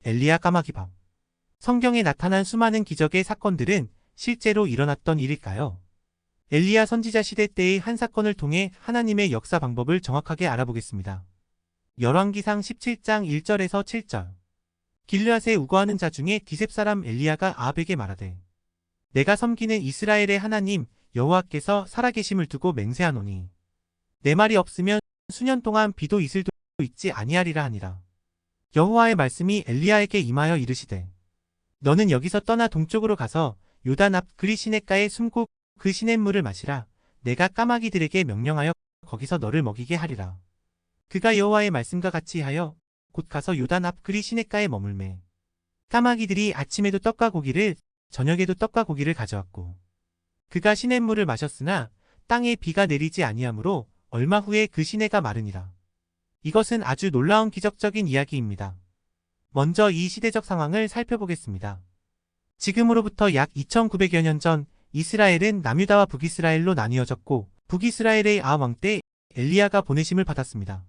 엘리야 까마귀 밥. 성경에 나타난 수많은 기적의 사건들은 실제로 일어났던 일일까요? 엘리야 선지자 시대 때의 한 사건을 통해 하나님의 역사 방법을 정확하게 알아보겠습니다. 열왕기상 17장 1절에서 7절. 길르앗에 우거하는 자 중에 디셉 사람 엘리야가 아합에게 말하되 내가 섬기는 이스라엘의 하나님 여호와께서 살아계심을 두고 맹세하노니 내 말이 없으면 수년 동안 비도 이슬도 있지 아니하리라 하니라. 여호와의 말씀이 엘리야에게 임하여 이르시되 너는 여기서 떠나 동쪽으로 가서 요단 앞 그리 시냇가에 숨고 그 시냇물을 마시라. 내가 까마귀들에게 명령하여 거기서 너를 먹이게 하리라. 그가 여호와의 말씀과 같이 하여 곧 가서 요단 앞 그리 시냇가에 머물매 까마귀들이 아침에도 떡과 고기를 저녁에도 떡과 고기를 가져왔고 그가 시냇물을 마셨으나 땅에 비가 내리지 아니하므로 얼마 후에 그 시내가 마르니라. 이것은 아주 놀라운 기적적인 이야기입니다. 먼저 이 시대적 상황을 살펴보겠습니다. 지금으로부터 약 2900여 년 전 이스라엘은 남유다와 북이스라엘로 나뉘어졌고 북이스라엘의 아합 왕 때 엘리야가 보내심을 받았습니다.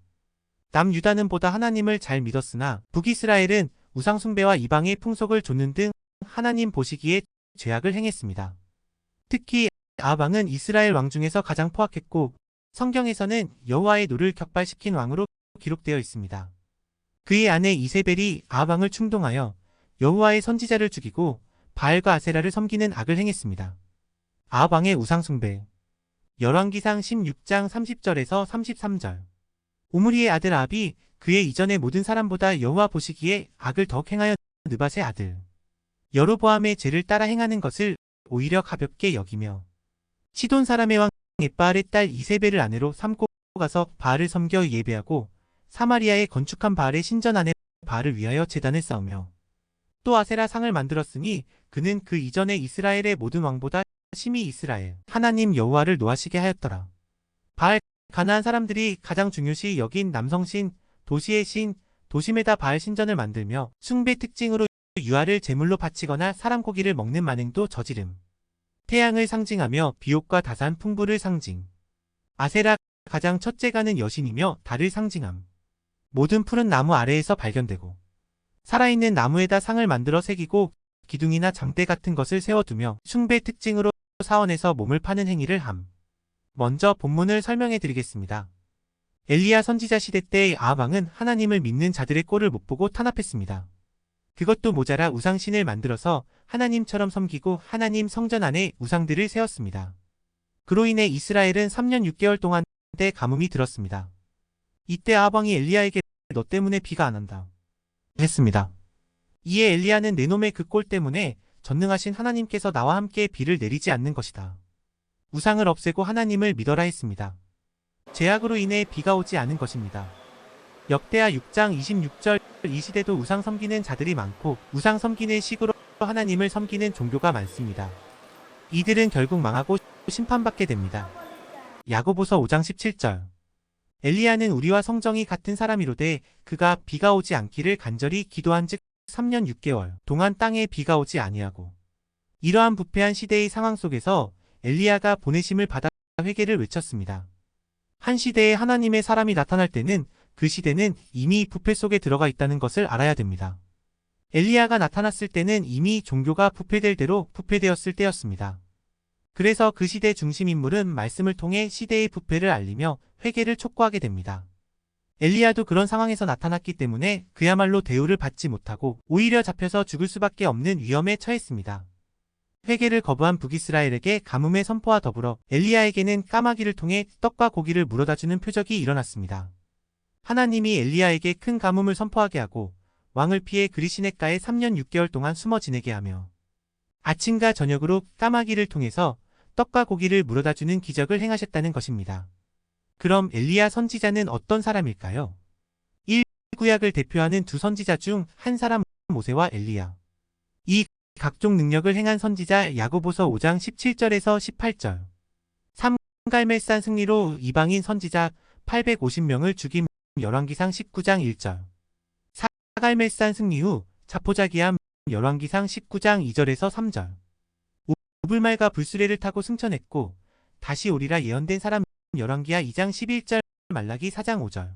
남유다는 보다 하나님을 잘 믿었으나 북이스라엘은 우상숭배와 이방의 풍속을 좇는 등 하나님 보시기에 죄악을 행했습니다. 특히 아합 왕은 이스라엘 왕 중에서 가장 포악했고 성경에서는 여호와의 노를 격발시킨 왕으로 기록되어 있습니다. 그의 아내 이세벨이 아합 왕을 충동하여 여호와의 선지자를 죽이고 바알과 아세라를 섬기는 악을 행했습니다. 아합 왕의 우상숭배. 열왕기상 16장 30절에서 33절. 오므리의 아들 아합이 그의 이전의 모든 사람보다 여호와 보시기에 악을 더욱 행하여 느밧의 아들 여로보암의 죄를 따라 행하는 것을 오히려 가볍게 여기며 시돈 사람의 왕 엣바알의 딸 이세벨을 아내로 삼고 가서 바알을 섬겨 예배하고 사마리아에 건축한 바알의 신전 안에 바알을 위하여 제단을 쌓으며 또 아세라 상을 만들었으니 그는 그 이전에 이스라엘의 모든 왕보다 심히 이스라엘 하나님 여호와를 노하시게 하였더라. 바알 가나안 사람들이 가장 중요시 여긴 남성신 도시의 신 도심에다 바알 신전을 만들며 숭배 특징으로 유아를 제물로 바치거나 사람 고기를 먹는 만행도 저지름. 태양을 상징하며 비옥과 다산 풍부를 상징. 아세라 가장 첫째가는 여신이며 달을 상징함. 모든 푸른 나무 아래에서 발견되고 살아있는 나무에다 상을 만들어 새기고 기둥이나 장대 같은 것을 세워두며 숭배 특징으로 사원에서 몸을 파는 행위를 함. 먼저 본문을 설명해 드리겠습니다. 엘리야 선지자 시대 때의 아합 왕은 하나님을 믿는 자들의 꼴을 못 보고 탄압했습니다. 그것도 모자라 우상신을 만들어서 하나님처럼 섬기고 하나님 성전 안에 우상들을 세웠습니다. 그로 인해 이스라엘은 3년 6개월 동안 가뭄이 들었습니다. 이때 아합 왕이 엘리야에게 너 때문에 비가 안 온다 했습니다. 이에 엘리야는 내 놈의 그 꼴 때문에 전능하신 하나님께서 나와 함께 비를 내리지 않는 것이다. 우상을 없애고 하나님을 믿어라 했습니다. 죄악으로 인해 비가 오지 않은 것입니다. 역대하 6장 26절 이 시대도 우상 섬기는 자들이 많고 우상 섬기는 식으로 하나님을 섬기는 종교가 많습니다. 이들은 결국 망하고 심판받게 됩니다. 야고보서 5장 17절. 엘리야는 우리와 성정이 같은 사람이로되 그가 비가 오지 않기를 간절히 기도한즉 3년 6개월 동안 땅에 비가 오지 아니하고 이러한 부패한 시대의 상황 속에서 엘리야가 보내심을 받아 회개를 외쳤습니다. 한 시대에 하나님의 사람이 나타날 때는 그 시대는 이미 부패 속에 들어가 있다는 것을 알아야 됩니다. 엘리야가 나타났을 때는 이미 종교가 부패될 대로 부패되었을 때였습니다. 그래서 그 시대 중심 인물은 말씀을 통해 시대의 부패를 알리며 회개를 촉구하게 됩니다. 엘리야도 그런 상황에서 나타났기 때문에 그야말로 대우를 받지 못하고 오히려 잡혀서 죽을 수밖에 없는 위험에 처했습니다. 회개를 거부한 북이스라엘에게 가뭄의 선포와 더불어 엘리야에게는 까마귀를 통해 떡과 고기를 물어다주는 표적이 일어났습니다. 하나님이 엘리야에게 큰 가뭄을 선포하게 하고 왕을 피해 그리 시냇가에 3년 6개월 동안 숨어 지내게 하며 아침과 저녁으로 까마귀를 통해서 떡과 고기를 물어다주는 기적을 행하셨다는 것입니다. 그럼 엘리야 선지자는 어떤 사람일까요? 1. 구약을 대표하는 두 선지자 중 한 사람 모세와 엘리야. 2. 각종 능력을 행한 선지자 야고보서 5장 17절에서 18절. 3. 갈멜산 승리로 이방인 선지자 850명을 죽임 열왕기상 19장 1절. 4. 갈멜산 승리 후 자포자기함 열왕기상 19장 2절에서 3절. 5. 우불말과 불수레를 타고 승천했고 다시 오리라 예언된 사람 열왕기하 2장 11절 말라기 4장 5절.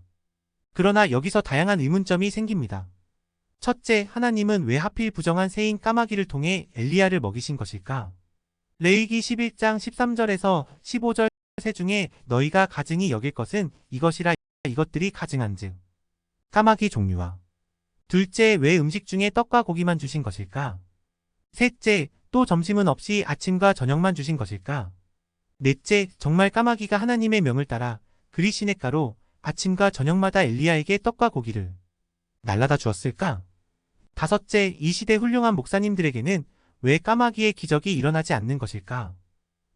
그러나 여기서 다양한 의문점이 생깁니다. 첫째, 하나님은 왜 하필 부정한 새인 까마귀를 통해 엘리야를 먹이신 것일까? 레위기 11장 13절에서 15절 새 중에 너희가 가증히 여길 것은 이것이라 이것들이 가증한즉 까마귀 종류와 둘째, 왜 음식 중에 떡과 고기만 주신 것일까? 셋째, 또 점심은 없이 아침과 저녁만 주신 것일까? 넷째, 정말 까마귀가 하나님의 명을 따라 그리 시냇가로 아침과 저녁마다 엘리야에게 떡과 고기를 날라다 주었을까? 다섯째, 이 시대 훌륭한 목사님들에게는 왜 까마귀의 기적이 일어나지 않는 것일까?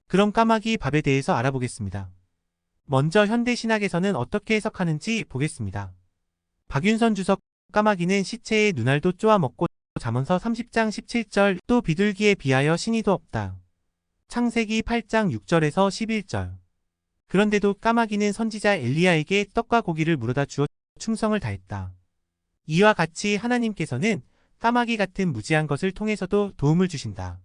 그럼 까마귀 밥에 대해서 알아보겠습니다. 먼저 현대신학에서는 어떻게 해석하는지 보겠습니다. 박윤선 주석, 까마귀는 시체의 눈알도 쪼아 먹고 잠언서 30장 17절 또 비둘기에 비하여 신이도 없다. 창세기 8장 6절에서 11절. 그런데도 까마귀는 선지자 엘리야에게 떡과 고기를 물어다 주어 충성을 다했다. 이와 같이 하나님께서는 까마귀 같은 무지한 것을 통해서도 도움을 주신다.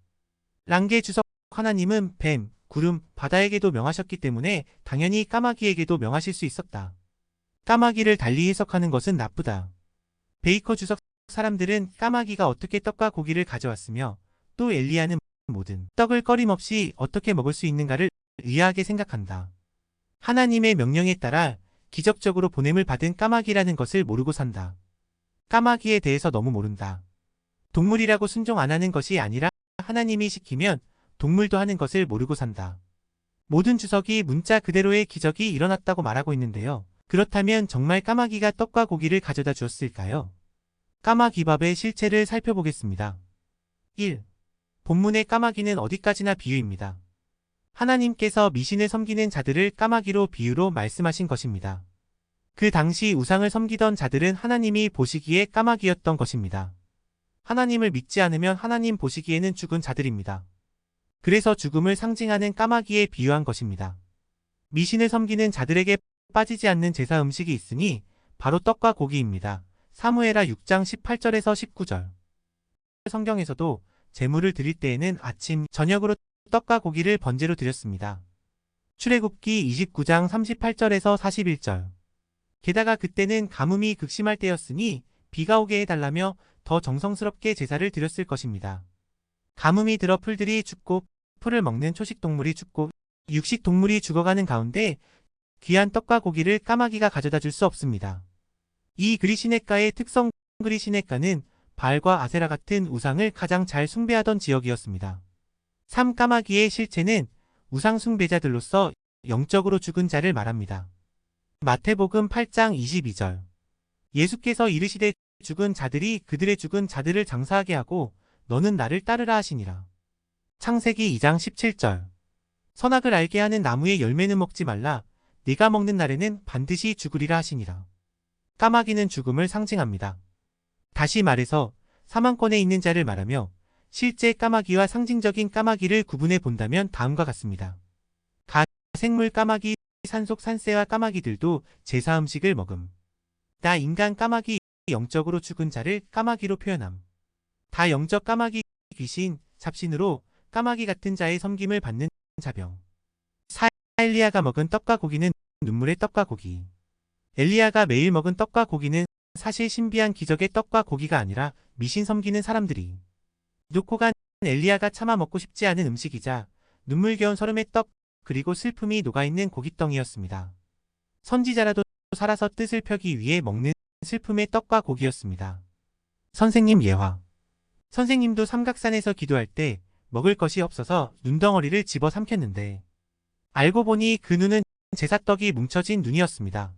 랑게 주석, 하나님은 뱀, 구름, 바다에게도 명하셨기 때문에 당연히 까마귀에게도 명하실 수 있었다. 까마귀를 달리 해석하는 것은 나쁘다. 베이커 주석, 사람들은 까마귀가 어떻게 떡과 고기를 가져왔으며 또 엘리야는 모든 떡을 꺼림없이 어떻게 먹을 수 있는가를 의아하게 생각한다. 하나님의 명령에 따라 기적적으로 보냄을 받은 까마귀라는 것을 모르고 산다. 까마귀에 대해서 너무 모른다. 동물이라고 순종 안 하는 것이 아니라 하나님이 시키면 동물도 하는 것을 모르고 산다. 모든 주석이 문자 그대로의 기적이 일어났다고 말하고 있는데요. 그렇다면 정말 까마귀가 떡과 고기를 가져다 주었을까요? 까마귀밥의 실체를 살펴보겠습니다. 1. 본문의 까마귀는 어디까지나 비유입니다. 하나님께서 미신을 섬기는 자들을 까마귀로 비유로 말씀하신 것입니다. 그 당시 우상을 섬기던 자들은 하나님이 보시기에 까마귀였던 것입니다. 하나님을 믿지 않으면 하나님 보시기에는 죽은 자들입니다. 그래서 죽음을 상징하는 까마귀에 비유한 것입니다. 미신을 섬기는 자들에게 빠지지 않는 제사 음식이 있으니 바로 떡과 고기입니다. 사무엘하 6장 18절에서 19절. 성경에서도 제물을 드릴 때에는 아침, 저녁으로 떡과 고기를 번제로 드렸습니다. 출애굽기 29장 38절에서 41절. 게다가 그때는 가뭄이 극심할 때였으니 비가 오게 해달라며 더 정성스럽게 제사를 드렸을 것입니다. 가뭄이 들어 풀들이 죽고 풀을 먹는 초식동물이 죽고 육식동물이 죽어가는 가운데 귀한 떡과 고기를 까마귀가 가져다 줄 수 없습니다. 이 그리시네가의 특성, 그리시네가는 바알과 아세라 같은 우상을 가장 잘 숭배하던 지역이었습니다. 3. 까마귀의 실체는 우상 숭배자들로서 영적으로 죽은 자를 말합니다. 마태복음 8장 22절. 예수께서 이르시되 죽은 자들이 그들의 죽은 자들을 장사하게 하고 너는 나를 따르라 하시니라. 창세기 2장 17절. 선악을 알게 하는 나무의 열매는 먹지 말라. 네가 먹는 날에는 반드시 죽으리라 하시니라. 까마귀는 죽음을 상징합니다. 다시 말해서 사망권에 있는 자를 말하며 실제 까마귀와 상징적인 까마귀를 구분해 본다면 다음과 같습니다. 생물 까마귀, 산속 산새와 까마귀들도 제사 음식을 먹음. 나 인간 까마귀, 영적으로 죽은 자를 까마귀로 표현함. 다 영적 까마귀, 귀신, 잡신으로 까마귀 같은 자의 섬김을 받는 자병. 4. 엘리야가 먹은 떡과 고기는 눈물의 떡과 고기. 엘리야가 매일 먹은 떡과 고기는 사실 신비한 기적의 떡과 고기가 아니라 미신 섬기는 사람들이 놓고 간 엘리야가 차마 먹고 싶지 않은 음식이자 눈물겨운 설움의 떡 그리고 슬픔이 녹아있는 고깃덩이였습니다. 선지자라도 살아서 뜻을 펴기 위해 먹는 슬픔의 떡과 고기였습니다. 선생님 예화. 선생님도 삼각산에서 기도할 때 먹을 것이 없어서 눈덩어리를 집어 삼켰는데 알고 보니 그 눈은 제사떡이 뭉쳐진 눈이었습니다.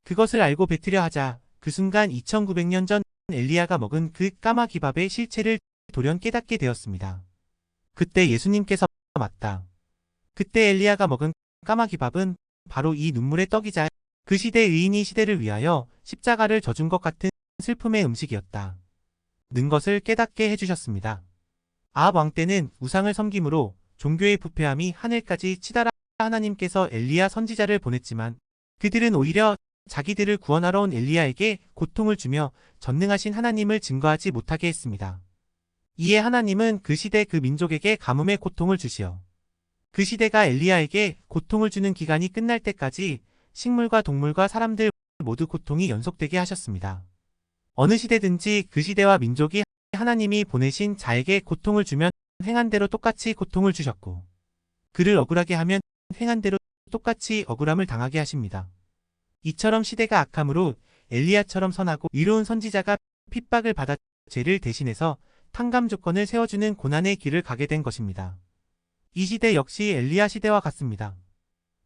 그것을 알고 뱉으려 하자 그 순간 2900년 전 엘리야가 먹은 그 까마귀밥의 실체를 돌연 깨닫게 되었습니다. 그때 예수님께서 맞다. 그때 엘리야가 먹은 까마귀밥은 바로 이 눈물의 떡이자 그 시대 의인이 시대를 위하여 십자가를 져준 것 같은 슬픔의 음식이었다. 는 것을 깨닫게 해주셨습니다. 아합 왕 때는 우상을 섬김으로 종교의 부패함이 하늘까지 치달아 하나님께서 엘리야 선지자를 보냈지만 그들은 오히려 자기들을 구원하러 온 엘리야에게 고통을 주며 전능하신 하나님을 증거하지 못하게 했습니다. 이에 하나님은 그 시대 그 민족에게 가뭄의 고통을 주시어 그 시대가 엘리야에게 고통을 주는 기간이 끝날 때까지 식물과 동물과 사람들 모두 고통이 연속되게 하셨습니다. 어느 시대든지 그 시대와 민족이 하나님이 보내신 자에게 고통을 주면 행한 대로 똑같이 고통을 주셨고, 그를 억울하게 하면 행한 대로 똑같이 억울함을 당하게 하십니다. 이처럼 시대가 악함으로 엘리야처럼 선하고 의로운 선지자가 핍박을 받아 죄를 대신해서 탕감 조건을 세워주는 고난의 길을 가게 된 것입니다. 이 시대 역시 엘리야 시대와 같습니다.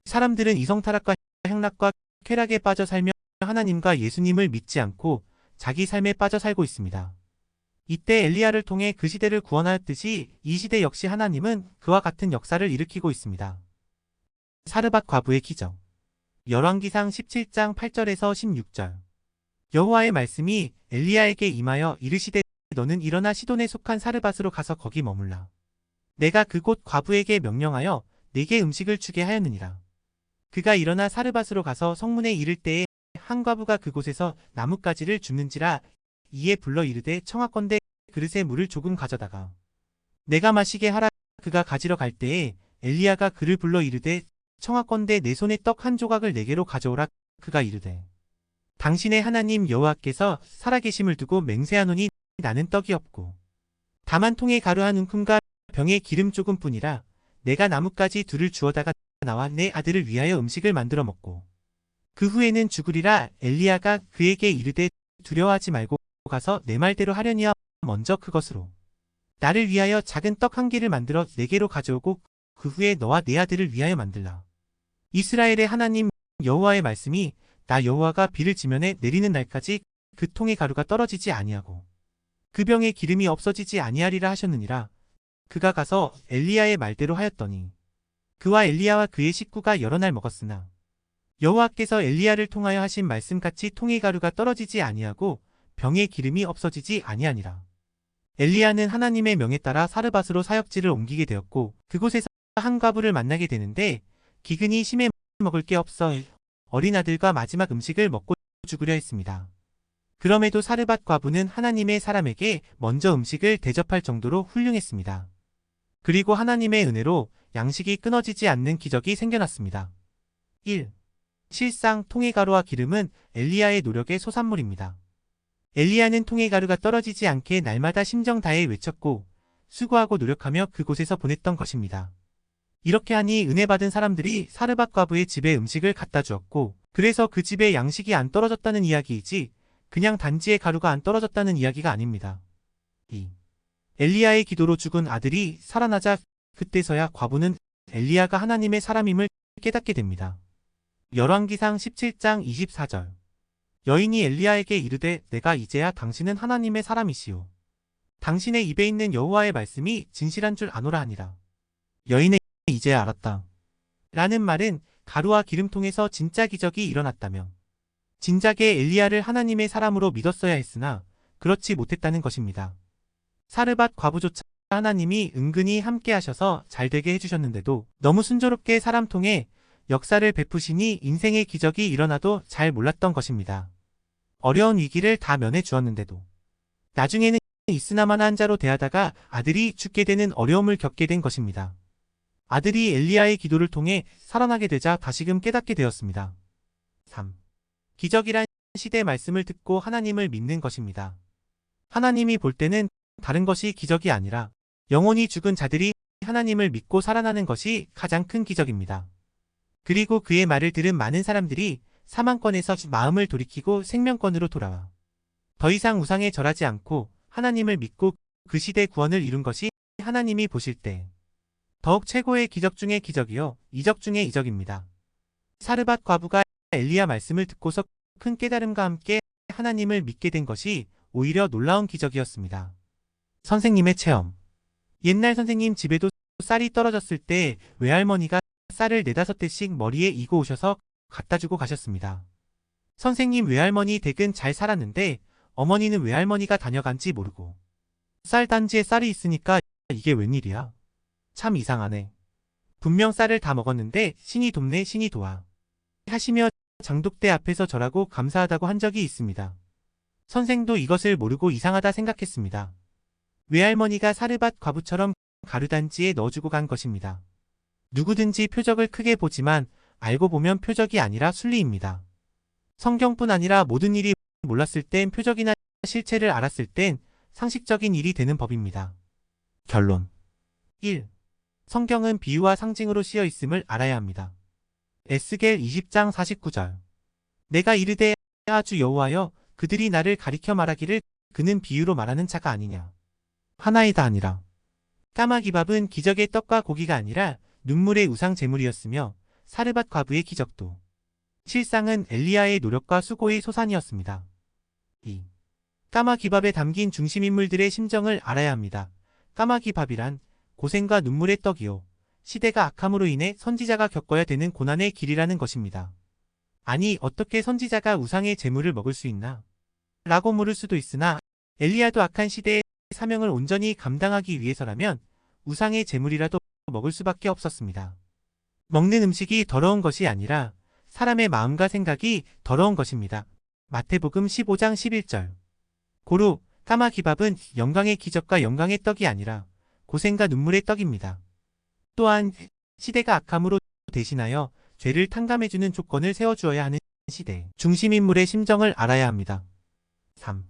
사람들은 이성타락과 향락과 쾌락에 빠져 살며 하나님과 예수님을 믿지 않고 자기 삶에 빠져 살고 있습니다. 이때 엘리야를 통해 그 시대를 구원하였듯이 이 시대 역시 하나님은 그와 같은 역사를 일으키고 있습니다. 사르밧 과부의 기적. 열왕기상 17장 8절에서 16절. 여호와의 말씀이 엘리야에게 임하여 이르시되 너는 일어나 시돈에 속한 사르밧으로 가서 거기 머물라. 내가 그곳 과부에게 명령하여 네게 음식을 주게 하였느니라. 그가 일어나 사르밧으로 가서 성문에 이를 때에 한 과부가 그곳에서 나뭇가지를 줍는지라. 이에 불러 이르되 청하건대 그릇에 물을 조금 가져다가 내가 마시게 하라. 그가 가지러 갈 때에 엘리야가 그를 불러 이르되 청하건대 내 손에 떡 한 조각을 내게로 가져오라. 그가 이르되 당신의 하나님 여호와께서 살아계심을 두고 맹세하노니 나는 떡이 없고 다만 통에 가루 한 움큼과 병에 기름 조금뿐이라. 내가 나뭇가지 둘을 주워다가 나와 내 아들을 위하여 음식을 만들어 먹고 그 후에는 죽으리라. 엘리야가 그에게 이르되 두려워하지 말고 가서 내 말대로 하려니와 먼저 그것으로 나를 위하여 작은 떡 한 개를 만들어 내게로 가져오고 그 후에 너와 내 아들을 위하여 만들라. 이스라엘의 하나님 여호와의 말씀이 나 여호와가 비를 지면에 내리는 날까지 그 통의 가루가 떨어지지 아니하고 그 병에 기름이 없어지지 아니하리라 하셨느니라. 그가 가서 엘리야의 말대로 하였더니 그와 엘리야와 그의 식구가 여러 날 먹었으나 여호와께서 엘리야를 통하여 하신 말씀같이 통의 가루가 떨어지지 아니하고 병에 기름이 없어지지 아니하니라. 엘리야는 하나님의 명에 따라 사르밧으로 사역지를 옮기게 되었고 그곳에서 한 과부를 만나게 되는데 기근이 심해 먹을 게 없어 어린 아들과 마지막 음식을 먹고 죽으려 했습니다. 그럼에도 사르밧 과부는 하나님의 사람에게 먼저 음식을 대접할 정도로 훌륭했습니다. 그리고 하나님의 은혜로 양식이 끊어지지 않는 기적이 생겨났습니다. 1. 실상 통의 가루와 기름은 엘리야의 노력의 소산물입니다. 엘리야는 통의 가루가 떨어지지 않게 날마다 심정 다해 외쳤고 수고하고 노력하며 그곳에서 보냈던 것입니다. 이렇게 하니 은혜 받은 사람들이 사르밧 과부의 집에 음식을 갖다 주었고 그래서 그 집에 양식이 안 떨어졌다는 이야기이지 그냥 단지에 가루가 안 떨어졌다는 이야기가 아닙니다. 2. 엘리야의 기도로 죽은 아들이 살아나자 그때서야 과부는 엘리야가 하나님의 사람임을 깨닫게 됩니다. 열왕기상 17장 24절. 여인이 엘리야에게 이르되 내가 이제야 당신은 하나님의 사람이시오. 당신의 입에 있는 여호와의 말씀이 진실한 줄 아노라 하니라. 여인의 이제야 알았다. 라는 말은 가루와 기름통에서 진짜 기적이 일어났다며 진작에 엘리야를 하나님의 사람으로 믿었어야 했으나 그렇지 못했다는 것입니다. 사르밧 과부조차 하나님이 은근히 함께 하셔서 잘되게 해주셨는데도 너무 순조롭게 사람 통해 역사를 베푸시니 인생의 기적이 일어나도 잘 몰랐던 것입니다. 어려운 위기를 다 면해 주었는데도 나중에는 있으나마나 한 자로 대하다가 아들이 죽게 되는 어려움을 겪게 된 것입니다. 아들이 엘리야의 기도를 통해 살아나게 되자 다시금 깨닫게 되었습니다. 3. 기적이란 시대 말씀을 듣고 하나님을 믿는 것입니다. 하나님이 볼 때는 다른 것이 기적이 아니라 영혼이 죽은 자들이 하나님을 믿고 살아나는 것이 가장 큰 기적입니다. 그리고 그의 말을 들은 많은 사람들이 사망권에서 마음을 돌이키고 생명권으로 돌아와 더 이상 우상에 절하지 않고 하나님을 믿고 그 시대 구원을 이룬 것이 하나님이 보실 때 더욱 최고의 기적 중의 기적이요 이적 중의 이적입니다. 사르밧 과부가 엘리야 말씀을 듣고서 큰 깨달음과 함께 하나님을 믿게 된 것이 오히려 놀라운 기적이었습니다. 선생님의 체험. 옛날 선생님 집에도 쌀이 떨어졌을 때 외할머니가 쌀을 4~5대씩 머리에 이고 오셔서 갖다 주고 가셨습니다. 선생님 외할머니 댁은 잘 살았는데 어머니는 외할머니가 다녀간지 모르고 쌀 단지에 쌀이 있으니까 이게 웬일이야? 참 이상하네. 분명 쌀을 다 먹었는데 신이 돕네 신이 도와 하시며 장독대 앞에서 절하고 감사하다고 한 적이 있습니다. 선생도 이것을 모르고 이상하다 생각했습니다. 외할머니가 사르밧 과부처럼 가루단지에 넣어주고 간 것입니다. 누구든지 표적을 크게 보지만 알고 보면 표적이 아니라 순리입니다. 성경뿐 아니라 모든 일이 몰랐을 땐 표적이나 실체를 알았을 땐 상식적인 일이 되는 법입니다. 결론 1. 성경은 비유와 상징으로 씌어 있음을 알아야 합니다. 에스겔 20장 49절 내가 이르되 아주 여호와여 그들이 나를 가리켜 말하기를 그는 비유로 말하는 자가 아니냐. 하나이다 아니라. 까마귀밥은 기적의 떡과 고기가 아니라 눈물의 우상 제물이었으며 사르밧 과부의 기적도 실상은 엘리야의 노력과 수고의 소산이었습니다. 2. 까마귀밥에 담긴 중심인물들의 심정을 알아야 합니다. 까마귀밥이란 고생과 눈물의 떡이요. 시대가 악함으로 인해 선지자가 겪어야 되는 고난의 길이라는 것입니다. 아니 어떻게 선지자가 우상의 제물을 먹을 수 있나? 라고 물을 수도 있으나 엘리야도 악한 시대의 사명을 온전히 감당하기 위해서라면 우상의 제물이라도 먹을 수밖에 없었습니다. 먹는 음식이 더러운 것이 아니라 사람의 마음과 생각이 더러운 것입니다. 마태복음 15장 11절 고루 까마귀밥은 영광의 기적과 영광의 떡이 아니라 고생과 눈물의 떡입니다. 또한 시대가 악함으로 대신하여 죄를 탕감해주는 조건을 세워주어야 하는 시대 중심인물의 심정을 알아야 합니다. 3.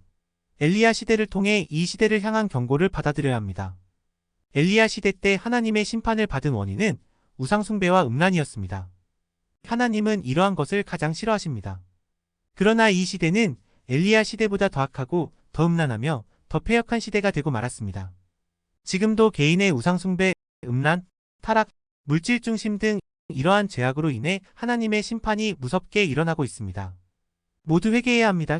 엘리야 시대를 통해 이 시대를 향한 경고를 받아들여야 합니다. 엘리야 시대 때 하나님의 심판을 받은 원인은 우상숭배와 음란이었습니다. 하나님은 이러한 것을 가장 싫어하십니다. 그러나 이 시대는 엘리야 시대보다 더 악하고 더 음란하며 더 패역한 시대가 되고 말았습니다. 지금도 개인의 우상숭배, 음란, 타락, 물질중심 등 이러한 죄악으로 인해 하나님의 심판이 무섭게 일어나고 있습니다. 모두 회개해야 합니다.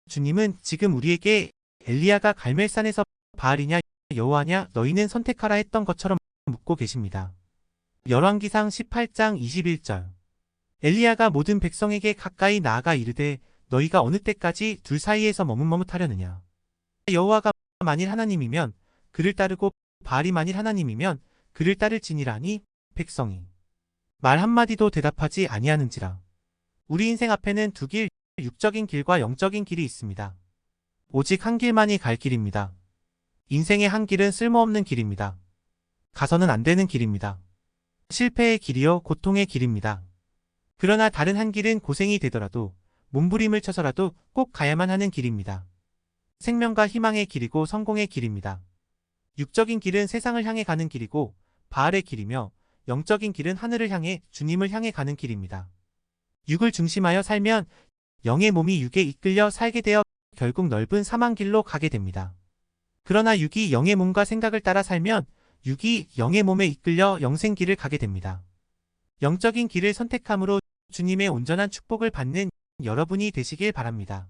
주님은 지금 우리에게 엘리야가 갈멜산에서 바알이냐 여호와냐 너희는 선택하라 했던 것처럼 묻고 계십니다. 열왕기상 18장 21절 엘리야가 모든 백성에게 가까이 나아가 이르되 너희가 어느 때까지 둘 사이에서 머뭇머뭇하려느냐. 여호와가 만일 하나님이면 그를 따르고 바알이 만일 하나님이면 그를 따를지니라니 백성이 말 한마디도 대답하지 아니하는지라. 우리 인생 앞에는 두 길, 육적인 길과 영적인 길이 있습니다. 오직 한 길만이 갈 길입니다. 인생의 한 길은 쓸모없는 길입니다. 가서는 안 되는 길입니다. 실패의 길이요 고통의 길입니다. 그러나 다른 한 길은 고생이 되더라도 몸부림을 쳐서라도 꼭 가야만 하는 길입니다. 생명과 희망의 길이고 성공의 길입니다. 육적인 길은 세상을 향해 가는 길이고 바알의 길이며 영적인 길은 하늘을 향해 주님을 향해 가는 길입니다. 육을 중심하여 살면 영의 몸이 육에 이끌려 살게 되어 결국 넓은 사망 길로 가게 됩니다. 그러나 육이 영의 몸과 생각을 따라 살면 육이 영의 몸에 이끌려 영생 길을 가게 됩니다. 영적인 길을 선택함으로 주님의 온전한 축복을 받는 여러분이 되시길 바랍니다.